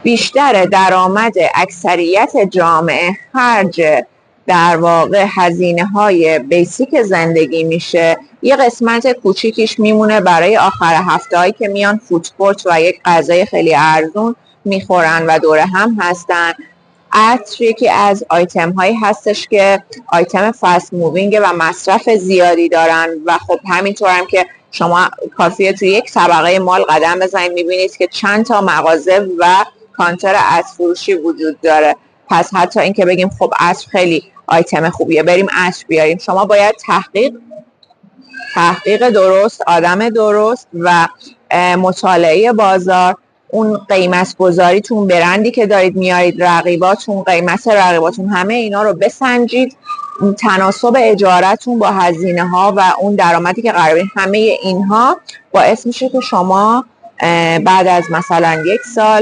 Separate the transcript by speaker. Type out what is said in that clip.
Speaker 1: بیشتر درآمد اکثریت جامعه خرج در واقع هزینه های بیسیک زندگی میشه. یه قسمت کوچیکیش میمونه برای آخر هفته هایی که میان فودکورت و یک غذای خیلی ارزون میخورن و دوره هم هستن. عطر یکی از آیتم هایی هستش که آیتم فست مووینگ و مصرف زیادی دارن و خب همینطور هم که شما کافیه توی یک طبقه مال قدم بزنید میبینید که چند تا مغازه و کانتر عطر فروشی وجود داره. پس حتی این که بگیم خب عطر خیلی آیتم خوبیه بریم عطر بیاریم، شما باید تحقیق درست، آدم درست و مطالعه بازار، اون قیمت گذاریتون، برندی که دارید میارید، رقیباتون، قیمت رقیباتون، همه اینا رو بسنجید، تناسب اجارتون با هزینه ها و اون درآمدی که قراره، همه اینها باعث میشه که شما بعد از مثلا 1 سال